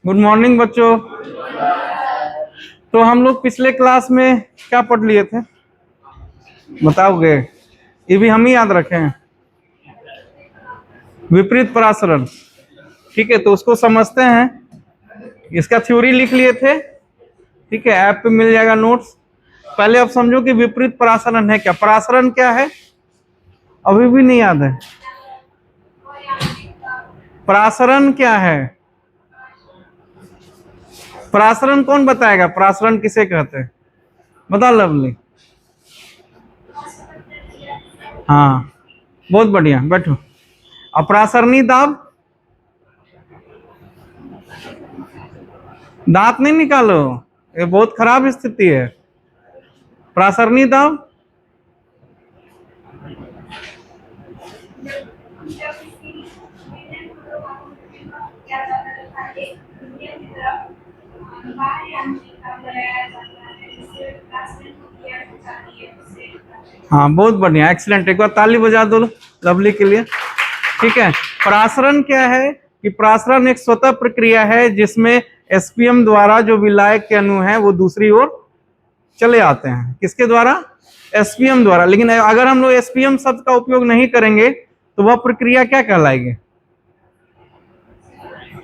Good morning बच्चों। तो हम लोग पिछले क्लास में क्या पढ़ लिए थे बताओगे? ये भी हम ही याद रखे हैं, विपरीत परासरण। ठीक है, तो उसको समझते हैं। इसका थ्योरी लिख लिए थे, ठीक है, ऐप पे मिल जाएगा नोट्स। पहले आप समझो कि विपरीत परासरण है क्या, परासरण क्या है। अभी भी नहीं याद है परासरण क्या है? परासरण कौन बताएगा? परासरण किसे कहते हैं? बता लवली। हाँ, बहुत बढ़िया, बैठो। अपरासरणी दाब, दांत नहीं निकालो, ये बहुत खराब स्थिति है। प्रासरणी दाब, हाँ बहुत बढ़िया, एक्सीलेंट। एक बार ताली बजा दो लवली के लिए। ठीक है, परासरण क्या है कि परासरण एक स्वतः प्रक्रिया है जिसमें एसपीएम द्वारा जो विलायक के अणु है वो दूसरी ओर चले आते हैं। किसके द्वारा? एसपीएम द्वारा। लेकिन अगर हम लोग एसपीएम शब्द का उपयोग नहीं करेंगे तो वह प्रक्रिया क्या कहलाएगी?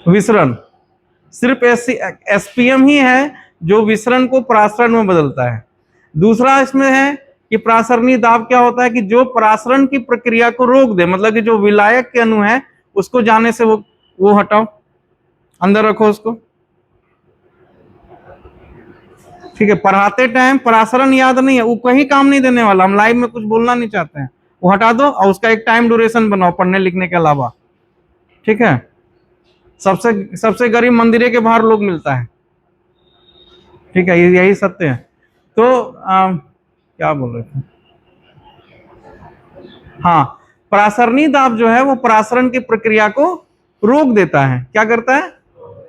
विसरण। सिर्फ एसपीएम ही है जो विसरण को परासरण में बदलता है। दूसरा इसमें है कि परासरणी दाब क्या होता है कि जो परासरण की प्रक्रिया को रोक दे, मतलब कि जो विलायक के अणु है उसको जाने से वो हटाओ, अंदर रखो उसको। ठीक है, पढ़ाते टाइम परासरण याद नहीं है वो कहीं काम नहीं देने वाला। हम लाइव में कुछ बोलना नहीं चाहते हैं, वो हटा दो और उसका एक टाइम ड्यूरेशन बनाओ पढ़ने लिखने के अलावा। ठीक है, सबसे सबसे गरीब मंदिरे के बाहर लोग मिलता है। ठीक है, यही सत्य है। तो क्या बोल रहे थे? हाँ, परासरणी दाब जो है वो परासरण की प्रक्रिया को रोक देता है। क्या करता है?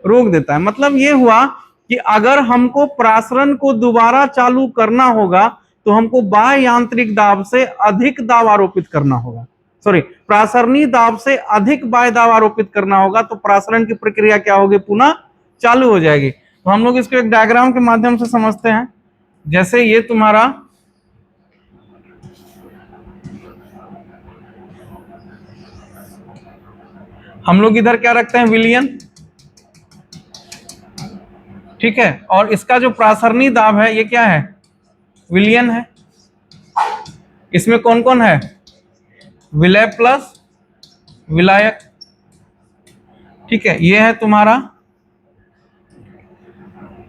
रोक देता है। मतलब ये हुआ कि अगर हमको परासरण को दोबारा चालू करना होगा तो हमको बाह्य यांत्रिक दाब से अधिक दाब आरोपित करना होगा। सॉरी, परासरणी दाब से अधिक बाह्य दाब आरोपित करना होगा तो परासरण की प्रक्रिया क्या होगी? पुनः चालू हो जाएगी। तो हम लोग इसको एक डायग्राम के माध्यम से समझते हैं। जैसे ये तुम्हारा हम लोग इधर क्या रखते हैं? विलियन। ठीक है, और इसका जो परासरणी दाब है ये क्या है? विलियन है। इसमें कौन कौन है? विलय प्लस विलायक। ठीक है, ये है तुम्हारा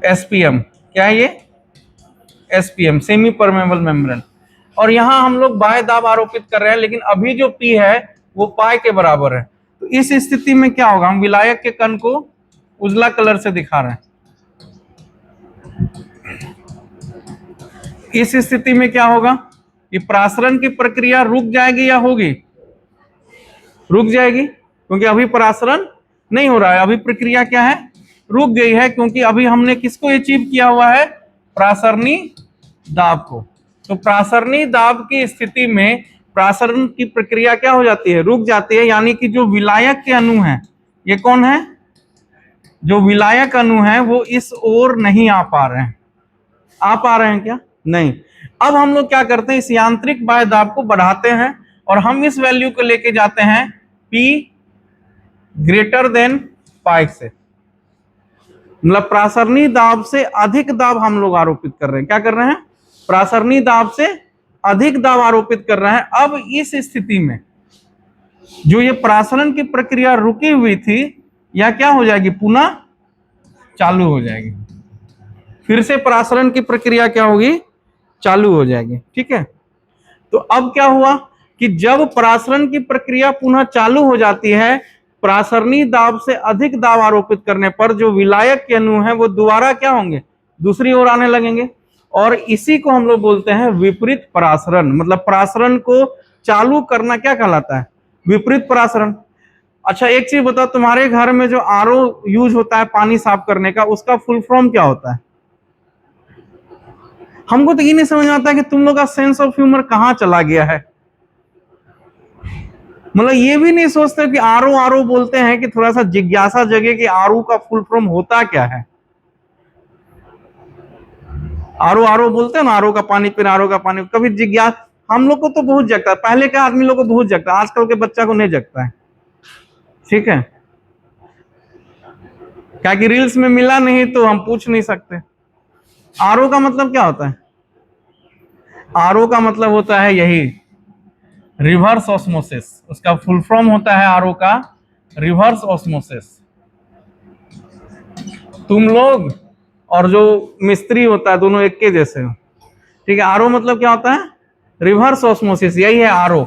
एसपीएम। क्या है ये? SPM, semi permeable membrane. और यहां हम लोग बाह्य दाब आरोपित कर रहे हैं, लेकिन अभी जो पी है वो पाई के बराबर है। तो इस स्थिति में क्या होगा? हम विलायक के कण को उजला कलर से दिखा रहे हैं। इस स्थिति में क्या होगा? कि परासरण की प्रक्रिया रुक जाएगी या होगी? रुक जाएगी, क्योंकि अभी परासरण नहीं हो रहा है। अभी प्रक्रिया क्या है? रुक गई है, क्योंकि अभी हमने किसको अचीव किया हुआ है? परासरणी दाब को। तो परासरणी दाब की स्थिति में परासरण की प्रक्रिया क्या हो जाती है? रुक जाती है। यानी कि जो विलायक के अणु है, ये कौन है? जो विलायक अणु है वो इस ओर नहीं आ पा रहे हैं। आ पा रहे हैं क्या? नहीं। अब हम लोग क्या करते हैं? इस यांत्रिक बाह्य दाब को बढ़ाते हैं और हम इस वैल्यू को लेके जाते हैं P ग्रेटर देन पाई से। मतलब परासरणी दाब से अधिक दाब हम लोग आरोपित कर रहे हैं। क्या कर रहे हैं? परासरणी दाब से अधिक दाब आरोपित कर रहे हैं। अब इस स्थिति में जो ये परासरण की प्रक्रिया रुकी हुई थी या क्या हो जाएगी? पुनः चालू हो जाएगी। फिर से परासरण की प्रक्रिया क्या होगी? चालू हो जाएगी। ठीक है, तो अब क्या हुआ कि जब परासरण की प्रक्रिया पुनः चालू हो जाती है, परासरणी दाब से अधिक दाब आरोपित करने पर जो विलायक के अणु है वो दोबारा क्या होंगे? दूसरी ओर आने लगेंगे। और इसी को हम लोग बोलते हैं विपरीत परासरण। मतलब परासरण को चालू करना क्या कहलाता है? विपरीत परासरण। अच्छा, एक चीज बताओ, तुम्हारे घर में जो आरओ यूज होता है पानी साफ करने का, उसका फुल फॉर्म क्या होता है? हमको तो ये नहीं समझ आता कि तुम लोग का सेंस ऑफ ह्यूमर कहां चला गया है। मतलब ये भी नहीं सोचते कि आरओ आरओ बोलते हैं कि थोड़ा सा जिज्ञासा जगे कि आरओ का फुल फॉर्म होता क्या है। आरओ आरओ बोलते हैं ना, आरओ का पानी पीना, आरओ का पानी, कभी जिज्ञासा हम लोग को तो बहुत जगता है, पहले के आदमी लोग को बहुत जगता है, आजकल के बच्चा को नहीं जगता है। ठीक है, क्या कि रील्स में मिला नहीं तो हम पूछ नहीं सकते। आरओ का मतलब क्या होता है? आरओ का मतलब होता है यही, रिवर्स ऑस्मोसिस। उसका फुल फॉर्म होता है आरओ का रिवर्स ऑस्मोसिस। तुम लोग और जो मिस्त्री होता है दोनों एक के जैसे हो। ठीक है, आरओ मतलब क्या होता है? रिवर्स ऑस्मोसिस, यही है आरओ।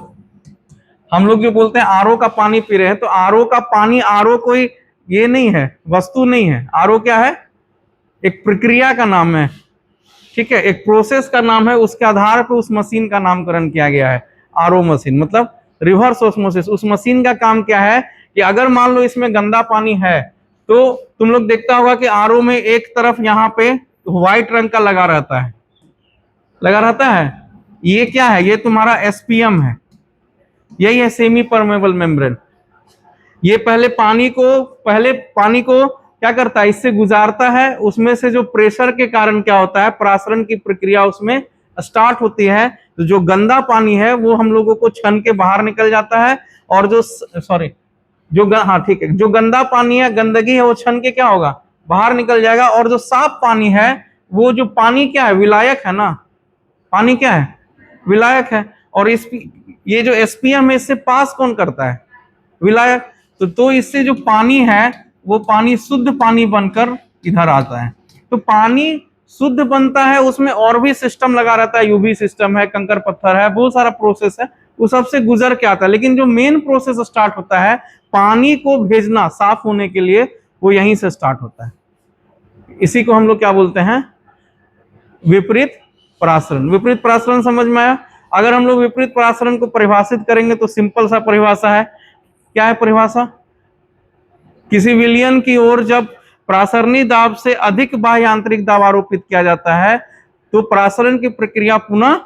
हम लोग जो बोलते हैं आरओ का पानी पी रहे हैं, तो आरओ का पानी, आरओ कोई ये नहीं है, वस्तु नहीं है। आरओ क्या है? एक प्रक्रिया का नाम है। ठीक है, एक प्रोसेस का नाम है, उसके आधार पर उस मशीन का नामकरण किया गया है आरओ मशीन, मतलब रिवर्स ऑस्मोसिस। उस मशीन का काम क्या है कि अगर मान लो इसमें गंदा पानी है, तो तुम लोग देखता होगा कि आरओ में एक तरफ यहाँ पे व्हाइट रंग का लगा रहता है, लगा रहता है। ये क्या है? ये तुम्हारा एसपीएम है, यही है सेमी परमेबल मेम्ब्रेन। ये पहले पानी को क्या करता है? इससे गुजारता है, उसमें से जो प्रेशर के कारण क्या होता है, प्रासरण की प्रक्रिया उसमें स्टार्ट होती है, तो जो गंदा पानी है वो हम लोगों को छन के बाहर निकल जाता है, और जो सॉरी हाँ ठीक है, जो गंदा पानी है, गंदगी है, वो छन के क्या होगा? बाहर निकल जाएगा। और जो साफ पानी है, वो जो पानी क्या है? विलायक है ना, पानी क्या है? विलायक है। और ये जो एसपीएम है, इससे पास कौन करता है? विलायक। तो इससे जो पानी है, वो पानी शुद्ध पानी बनकर इधर आता है। तो पानी शुद्ध बनता है, उसमें और भी सिस्टम लगा रहता है, यूवी सिस्टम है, कंकर पत्थर है, बहुत सारा प्रोसेस है, वो सबसे गुजर के आता है। लेकिन जो मेन प्रोसेस स्टार्ट होता है पानी को भेजना साफ होने के लिए, वो यहीं से स्टार्ट होता है। इसी को हम लोग क्या बोलते हैं? विपरीत परासरण। विपरीत परासरण समझ में आया? अगर हम लोग विपरीत परासरण को परिभाषित करेंगे तो सिंपल सा परिभाषा है। क्या है परिभाषा? किसी विलयन की ओर जब प्रासरणी दाब से अधिक बाह्य आंतरिक दाब आरोपित किया जाता है, तो प्रासरण की प्रक्रिया पुनः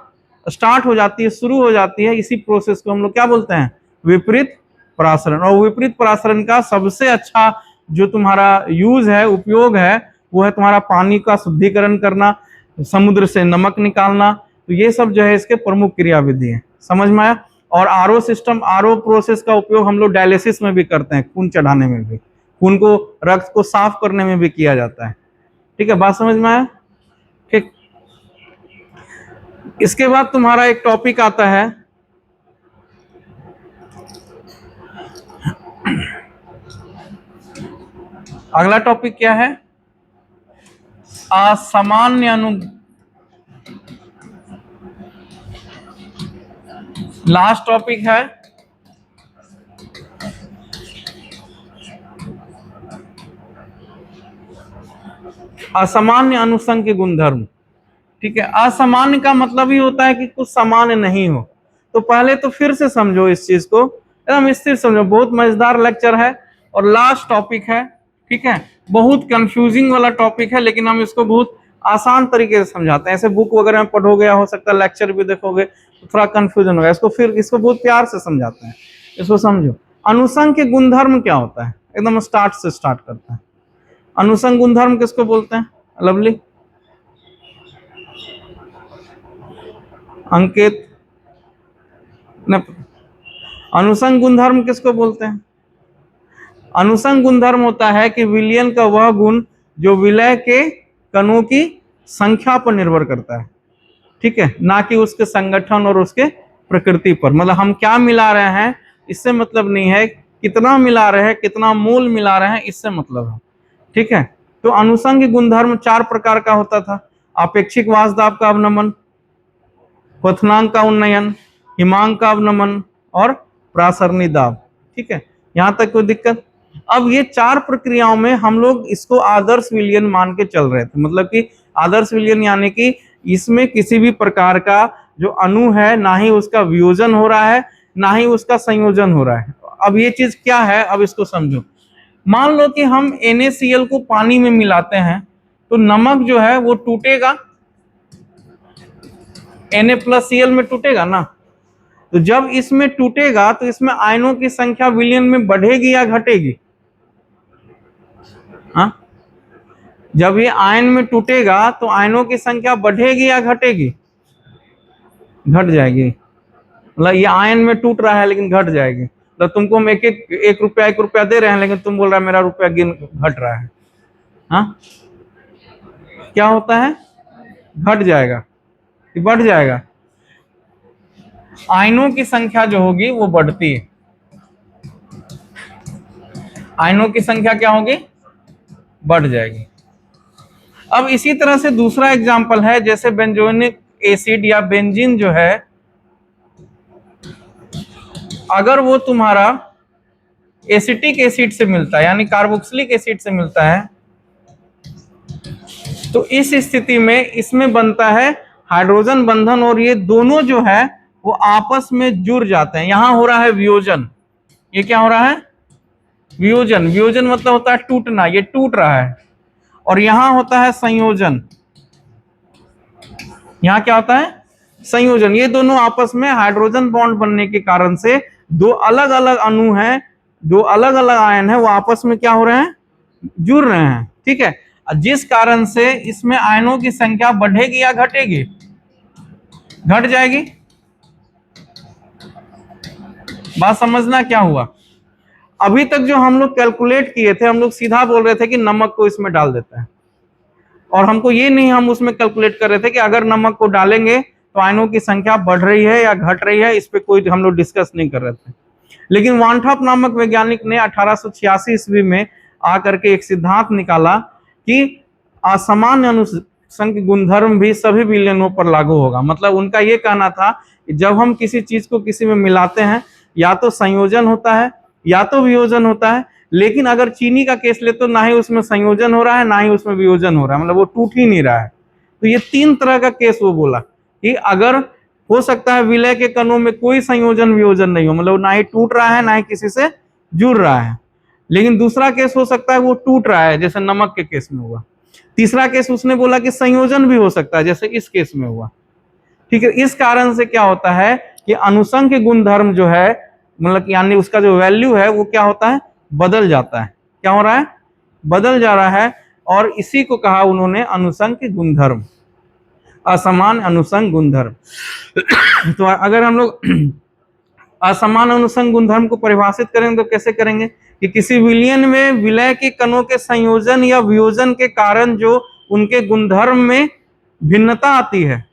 स्टार्ट हो जाती है, शुरू हो जाती है। इसी प्रोसेस को हम लोग क्या बोलते हैं? विपरीत परासरण। और विपरीत परासरण का सबसे अच्छा जो तुम्हारा यूज है, उपयोग है, वो है तुम्हारा पानी का शुद्धिकरण करना, समुद्र से नमक निकालना। तो ये सब जो है इसके प्रमुख क्रियाविधि है। समझ में आया? और आरओ सिस्टम, आरओ प्रोसेस का उपयोग हम लोग डायलिसिस में भी करते हैं, खून चढ़ाने में भी, खून को, रक्त को साफ करने में भी किया जाता है। ठीक है, बात समझ में आया? ठीक। इसके बाद तुम्हारा एक टॉपिक आता है, अगला टॉपिक क्या है? असामान्य अनु, लास्ट टॉपिक है असामान्य अनुसंग के गुणधर्म। ठीक है, असामान्य का मतलब ही होता है कि कुछ सामान्य नहीं हो। तो पहले तो फिर से समझो इस चीज को, एकदम स्थिर समझो। बहुत मजेदार लेक्चर है और लास्ट टॉपिक है। ठीक है, बहुत कंफ्यूजिंग वाला टॉपिक है, लेकिन हम इसको बहुत आसान तरीके से समझाते हैं। ऐसे बुक वगैरह में पढ़ोगे, हो सकता है लेक्चर भी देखोगे तो थोड़ा कंफ्यूजन होगा। इसको बहुत प्यार से समझाते हैं। इसको समझो, अनुसंग के गुणधर्म क्या होता है? एकदम स्टार्ट से स्टार्ट करते हैं। अनुसंग गुणधर्म किसको बोलते हैं? लवली, अंकित, अनुसंग गुणधर्म किसको बोलते हैं? अनुसंग गुणधर्म होता है कि विलयन का वह गुण जो विलय के कणों की संख्या पर निर्भर करता है। ठीक है, ना कि उसके संगठन और उसके प्रकृति पर। मतलब हम क्या मिला रहे हैं इससे मतलब नहीं है, कितना मिला रहे हैं, कितना मोल मिला रहे हैं, इससे मतलब है। ठीक है, तो अनुसंग गुणधर्म 4 प्रकार का होता था। अपेक्षिक वाष्पदाब का अवनमन, क्वथनांक का उन्नयन, हिमांक का अवनमन और प्रासरणी दाब। ठीक है, यहां तक कोई दिक्कत? अब ये 4 प्रक्रियाओं में हम लोग इसको आदर्श विलयन मान के चल रहे थे। मतलब कि आदर्श विलयन यानी कि इसमें किसी भी प्रकार का जो अणु है, ना ही उसका वियोजन हो रहा है, ना ही उसका संयोजन हो रहा है। अब ये चीज क्या है, अब इसको समझो। मान लो कि हम NaCl को पानी में मिलाते हैं, तो नमक जो है वो टूटेगा, Na+Cl में टूटेगा ना। तो जब इसमें टूटेगा तो इसमें आयनों की संख्या विलयन में बढ़ेगी या घटेगी? हाँ, जब ये आयन में टूटेगा तो आयनों की संख्या बढ़ेगी या घटेगी? घट जाएगी। मतलब ये आयन में टूट रहा है लेकिन घट जाएगी। तो तुमको हम एक रुपया दे रहे हैं लेकिन तुम बोल रहा है मेरा रुपया गिन घट रहा है। हाँ, क्या होता है? घट जाएगा कि बढ़ जाएगा? आयनों की संख्या जो होगी वो बढ़ती है। आयनों की संख्या क्या होगी? बढ़ जाएगी। अब इसी तरह से दूसरा एग्जांपल है, जैसे बेंजोइक एसिड या बेंजीन जो है, अगर वो तुम्हारा एसिटिक एसिड से मिलता है यानी कार्बोक्सिलिक एसिड से मिलता है, तो इस स्थिति में इसमें बनता है हाइड्रोजन बंधन और ये दोनों जो है वो आपस में जुड़ जाते हैं। यहां हो रहा है वियोजन। ये क्या हो रहा है? वियोजन। वियोजन मतलब होता है टूटना, ये टूट रहा है। और यहां होता है संयोजन। यहां क्या होता है? संयोजन। ये दोनों आपस में हाइड्रोजन बॉन्ड बनने के कारण से दो अलग अलग अणु हैं, दो अलग अलग आयन है, वो आपस में क्या हो रहे हैं? जुड़ रहे हैं। ठीक है, जिस कारण से इसमें आयनों की संख्या बढ़ेगी या घटेगी? घट जाएगी। बात समझना क्या हुआ? अभी तक जो हम लोग कैलकुलेट किए थे, हम लोग सीधा बोल रहे थे कि नमक को इसमें डाल देते हैं, और हमको ये नहीं, हम उसमें कैलकुलेट कर रहे थे कि अगर नमक को डालेंगे तो आयनों की संख्या बढ़ रही है या घट रही है, इस पे कोई हम लोग डिस्कस नहीं कर रहे थे। लेकिन वानथॉप नामक वैज्ञानिक ने 1886 ईस्वी में आकर के एक सिद्धांत निकाला कि असामान्य अनुसंग गुणधर्म भी सभी विलयनों पर लागू होगा। मतलब उनका ये कहना था कि जब हम किसी चीज को किसी में मिलाते हैं, या तो संयोजन होता है या तो वियोजन होता है। लेकिन अगर चीनी का केस ले तो ना ही उसमें संयोजन हो रहा है ना ही उसमें वियोजन हो रहा है, मतलब वो टूट ही नहीं रहा है। तो ये तीन तरह का केस वो बोला कि अगर हो सकता है विलय के कणों में कोई संयोजन वियोजन नहीं हो, मतलब ना ही टूट रहा है ना ही किसी से जुड़ रहा है। लेकिन दूसरा केस हो सकता है वो टूट रहा है, जैसे नमक के केस में हुआ। तीसरा केस उसने बोला कि संयोजन भी हो सकता है, जैसे इस केस में हुआ। ठीक है, इस कारण से क्या होता है कि अनुसंग के गुणधर्म जो है, मतलब यानी उसका जो वैल्यू है वो क्या होता है? बदल जाता है। क्या हो रहा है? बदल जा रहा है। और इसी को कहा उन्होंने अनुसंग के गुणधर्म, असमान अनुसंग गुणधर्म। तो अगर हम लोग असमान अनुसंग गुणधर्म को परिभाषित करेंगे तो कैसे करेंगे कि किसी विलयन में विलय के कणों के संयोजन या वियोजन के कारण जो उनके गुणधर्म में भिन्नता आती है,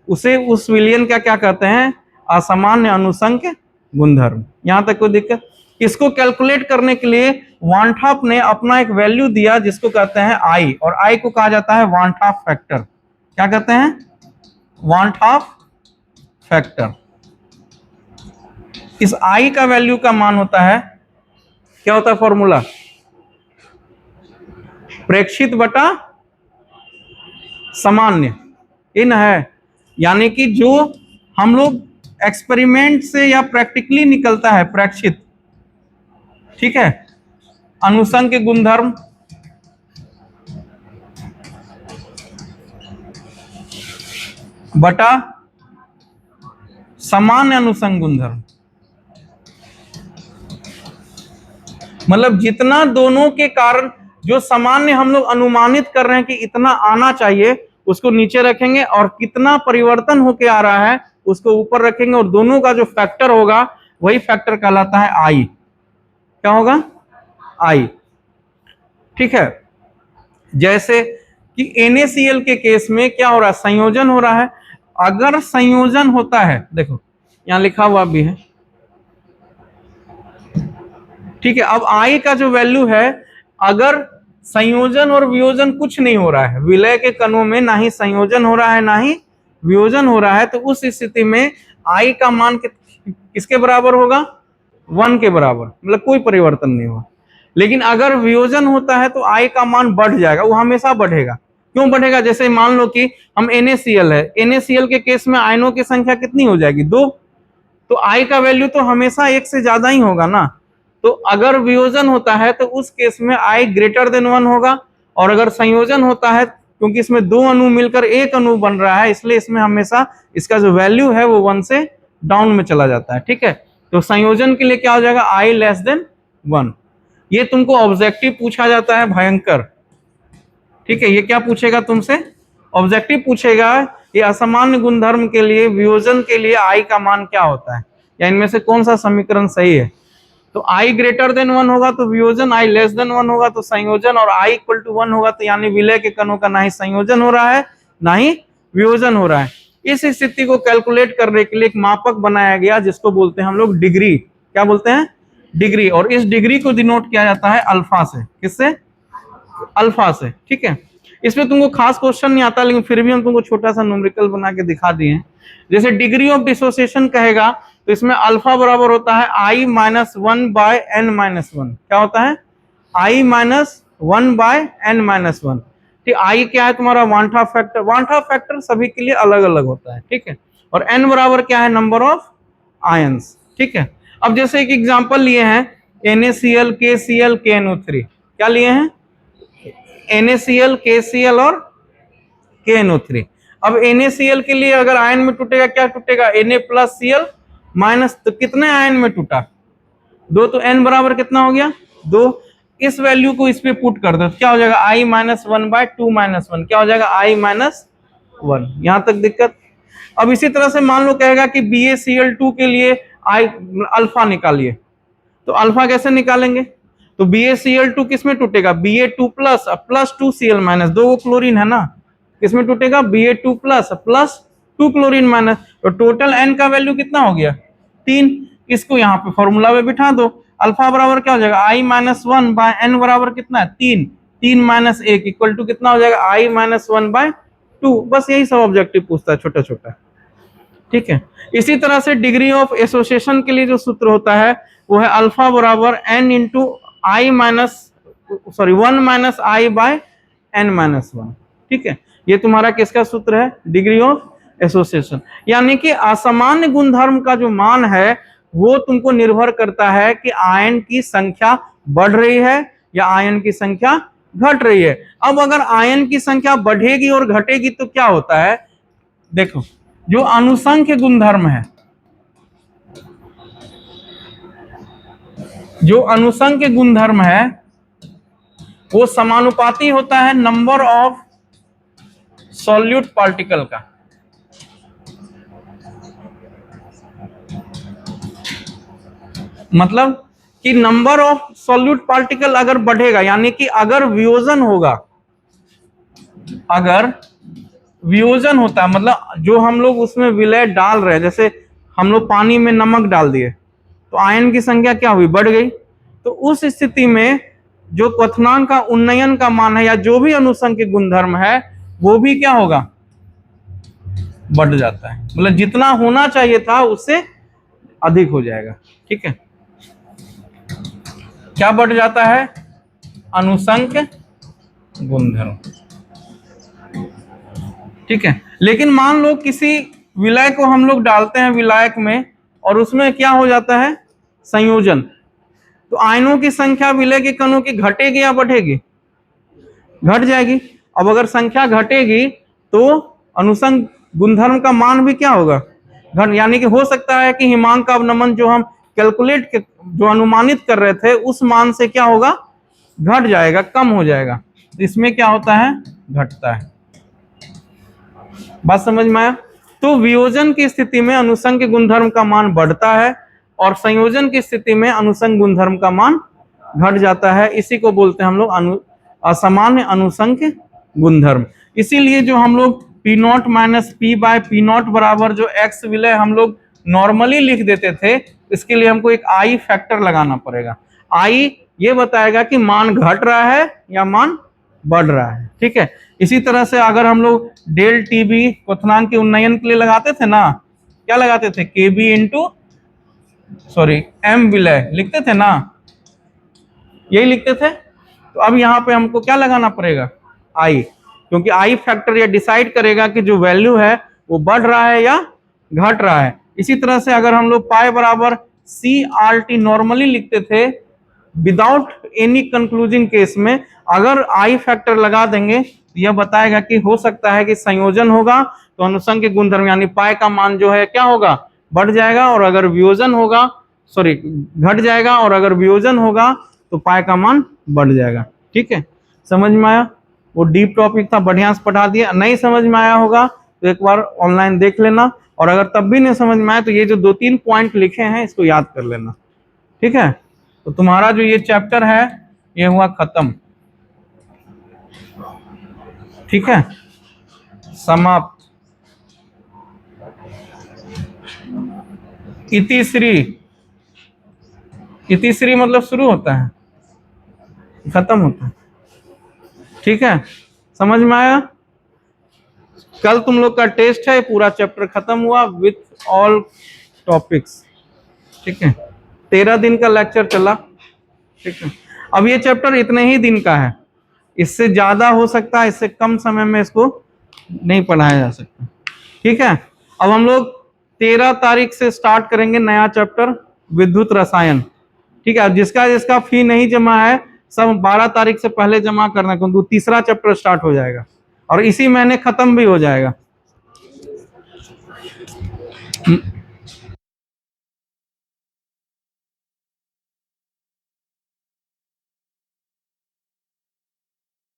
उसे उस विलयन का क्या कहते हैं? असामान्य अनुसंग के गुणधर्म। यहां तक कोई दिक्कत? इसको कैलकुलेट करने के लिए वानथॉप ने अपना एक वैल्यू दिया जिसको कहते हैं आई, और आई को कहा जाता है वानथॉप फैक्टर। क्या कहते हैं? वानथॉप फैक्टर। इस आई का वैल्यू का मान होता है, क्या होता है फॉर्मूला? प्रेक्षित बटा सामान्य। इन है, यानी कि जो हम लोग एक्सपेरिमेंट से या प्रैक्टिकली निकलता है प्रेक्षित, ठीक है, अनुसंग के गुणधर्म बटा सामान्य अनुसंग गुणधर्म। मतलब जितना दोनों के कारण जो सामान्य हम लोग अनुमानित कर रहे हैं कि इतना आना चाहिए, उसको नीचे रखेंगे, और कितना परिवर्तन होके आ रहा है उसको ऊपर रखेंगे, और दोनों का जो फैक्टर होगा वही फैक्टर कहलाता है आई। क्या होगा? आई। ठीक है, जैसे कि NaCl के केस में क्या हो रहा है? संयोजन हो रहा है। अगर संयोजन होता है, देखो यहां लिखा हुआ भी है, ठीक है। अब आई का जो वैल्यू है, अगर संयोजन और वियोजन कुछ नहीं हो रहा है, विलय के कणों में ना ही संयोजन हो रहा है ना ही वियोजन हो रहा है, तो उस स्थिति में आई का मान किसके बराबर होगा? 1 के बराबर, मतलब कोई परिवर्तन नहीं होगा। लेकिन अगर वियोजन होता है तो आई का मान बढ़ जाएगा, वो हमेशा बढ़ेगा। क्यों बढ़ेगा? जैसे मान लो कि हम NaCl है, NaCl के केस में आयनों की संख्या कितनी हो जाएगी? 2। तो आई का वैल्यू तो हमेशा 1 से ज्यादा ही होगा ना। तो अगर वियोजन होता है तो उस केस में आई ग्रेटर देन 1 होगा, और अगर संयोजन होता है, क्योंकि इसमें 2 अणु मिलकर 1 अणु बन रहा है, इसलिए इसमें हमेशा इसका जो वैल्यू है वो 1 से डाउन में चला जाता है। ठीक है, तो संयोजन के लिए क्या हो जाएगा, i लेस देन 1। ये तुमको ऑब्जेक्टिव पूछा जाता है भयंकर। ठीक है, ये क्या पूछेगा तुमसे, ऑब्जेक्टिव पूछेगा ये असामान्य गुणधर्म के लिए वियोजन के लिए i का मान क्या होता है, या इनमें से कौन सा समीकरण सही है। तो i ग्रेटर देन 1 होगा तो वियोजन, i लेस देन 1 होगा तो संयोजन, और i इक्वल टू 1 होगा तो यानी विलय के कणों का ना ही संयोजन हो रहा है ना ही वियोजन हो रहा है। इस स्थिति को कैलकुलेट करने के लिए एक मापक बनाया गया जिसको बोलते हैं हम लोग डिग्री। क्या बोलते हैं, डिग्री। और इस डिग्री को डिनोट किया जाता है अल्फा से। किससे, अल्फा से। ठीक है, इसमें तुमको खास क्वेश्चन नहीं आता, लेकिन फिर भी हम तुमको छोटा सा न्यूमेरिकल बना के दिखा दिए हैं। जैसे डिग्री ऑफ डिसोसिएशन कहेगा तो इसमें अल्फा बराबर होता है i minus 1 by n minus 1। क्या होता है, i minus 1 by n minus 1। ठीक, i क्या है तुम्हारा, वांठा फैक्टर। वांठा फैक्टर सभी के लिए अलग अलग होता है। ठीक है, और n बराबर क्या है, नंबर ऑफ आयंस। ठीक है, अब जैसे एक एग्जांपल लिए हैं NaCl KCl KNO3। क्या लिए हैं, NaCl KCl और KNO3। अब NaCl के लिए अगर आयन में टूटेगा, क्या टूटेगा, Na प्लस Cl माइनस, तो कितने आयन में टूटा, 2, तो n बराबर कितना हो गया, 2। इस वैल्यू को इस पे पुट कर दो, क्या हो जाएगा, i माइनस 1 बाय 2 माइनस 1। क्या हो जाएगा, i माइनस 1। यहां तक दिक्कत। अब इसी तरह से मान लो कहेगा कि BaCl2 के लिए i अल्फा निकालिए, तो अल्फा कैसे निकालेंगे, तो BaCl2 किस में टूटेगा, Ba2 plus plus 2Cl minus, 2 chlorine है ना, किसमें टूटेगा, Ba2 plus plus 2 chlorine minus. तो टोटल n का वैल्यू कितना हो गया, 3। इसको यहाँ पे फॉर्मूला में बिठा दो, अल्फा बराबर क्या हो जाएगा, i माइनस 1 बाय n बराबर कितना है, 3। 3 माइनस 1 इक्वल टू कितना हो जाएगा, i माइनस 1 बाय 2। बस यही सब ऑब्जेक्टिव पूछता है, छोटा छोटा। ठीक है, इसी तरह से डिग्री ऑफ एसोसिएशन के लिए जो सूत्र होता है वो है अल्फा बराबर n इंटू आई माइनस 1 माइनस आई बाय n माइनस 1। ठीक है, ये तुम्हारा किसका सूत्र है, डिग्री ऑफ एसोसिएशन। यानी कि असामान्य गुणधर्म का जो मान है वो तुमको निर्भर करता है कि आयन की संख्या बढ़ रही है या आयन की संख्या घट रही है। अब अगर आयन की संख्या बढ़ेगी और घटेगी तो क्या होता है, देखो जो अनुसंख्य गुणधर्म है, जो अनुसंख्य गुणधर्म है वो समानुपाती होता है नंबर ऑफ सॉल्यूट पार्टिकल का। मतलब कि नंबर ऑफ सॉल्यूट पार्टिकल अगर बढ़ेगा, यानी कि अगर वियोजन होगा, अगर वियोजन होता है मतलब जो हम लोग उसमें विलय डाल रहे हैं, जैसे हम लोग पानी में नमक डाल दिए तो आयन की संख्या क्या हुई, बढ़ गई। तो उस स्थिति में जो क्वथनांक का उन्नयन का मान है या जो भी अनुसंख्यिक गुणधर्म है वो भी क्या होगा, बढ़ जाता है। मतलब जितना होना चाहिए था उससे अधिक हो जाएगा। ठीक है, क्या बढ़ जाता है, अनुसंख्य गुणधर्म। ठीक है, लेकिन मान लो किसी विलय को हम लोग डालते हैं विलायक में और उसमें क्या हो जाता है, संयोजन, तो आयनों की संख्या विलय के कणों की घटेगी या बढ़ेगी, घट जाएगी। अब अगर संख्या घटेगी तो अनुसंग गुणधर्म का मान भी क्या होगा, घट। यानी कि हो सकता है कि हिमांक का अवनमन जो हम कैलकुलेट जो अनुमानित कर रहे थे उस मान से क्या होगा, घट जाएगा, कम हो जाएगा। इसमें क्या होता है, घटता है। बात समझ में आया। तो वियोजन की स्थिति में अनुसंग गुणधर्म का मान बढ़ता है और संयोजन की स्थिति में अनुसंग गुणधर्म का मान घट जाता है। इसी को बोलते हैं हम लोग असामान्य अनुसंख्य गुणधर्म। इसीलिए जो हम लोग P not minus P by P not बराबर जो एक्स विलय हम लोग नॉर्मली लिख देते थे, इसके लिए हमको एक आई फैक्टर लगाना पड़ेगा। आई ये बताएगा कि मान घट रहा है या मान बढ़ रहा है। ठीक है, इसी तरह से अगर हम लोग डेल टीबी क्वथनांक के उन्नयन के लिए लगाते थे ना, क्या लगाते थे, केबी इंटू एम विलय लिखते थे ना, यही लिखते थे। तो अब यहाँ पे हमको क्या लगाना पड़ेगा, आई, क्योंकि आई फैक्टर ये डिसाइड करेगा कि जो वैल्यू है वो बढ़ रहा है या घट रहा है। इसी तरह से अगर हम लोग पाई बराबर सी आर टी नॉर्मली लिखते थे विदाउट एनी कंक्लूजिंग केस में, अगर आई फैक्टर लगा देंगे तो यह बताएगा कि हो सकता है कि संयोजन होगा तो अनुसंख्यिक गुणधर्म यानी पाई का मान जो है क्या होगा, बढ़ जाएगा, और अगर वियोजन होगा, सॉरी घट जाएगा, और अगर वियोजन होगा तो पाई का मान बढ़ जाएगा। ठीक है, समझ में आया? वो डीप टॉपिक था, बढ़िया से पढ़ा दिया। नहीं समझ में आया होगा तो एक बार ऑनलाइन देख लेना, और अगर तब भी नहीं समझ में आया तो ये जो 2-3 पॉइंट लिखे हैं इसको याद कर लेना। ठीक है, तो तुम्हारा जो ये चैप्टर है ये हुआ खत्म। ठीक है, समाप्त। इतिश्री, इतिश्री मतलब शुरू होता है, खत्म होता है। ठीक है, समझ में आया? कल तुम लोग का टेस्ट है, पूरा चैप्टर खत्म हुआ विथ ऑल टॉपिक्स। ठीक है, 13 दिन का लेक्चर चला। ठीक है, अब ये चैप्टर इतने ही दिन का है, इससे ज्यादा हो सकता है, इससे कम समय में इसको नहीं पढ़ाया जा सकता। ठीक है, अब हम लोग 13 तारीख से स्टार्ट करेंगे नया चैप्टर विद्युत रसायन। ठीक है, जिसका जिसका फी नहीं जमा है सब 12 तारीख से पहले जमा करना, क्योंकि तीसरा चैप्टर स्टार्ट हो जाएगा और इसी महीने खत्म भी हो जाएगा।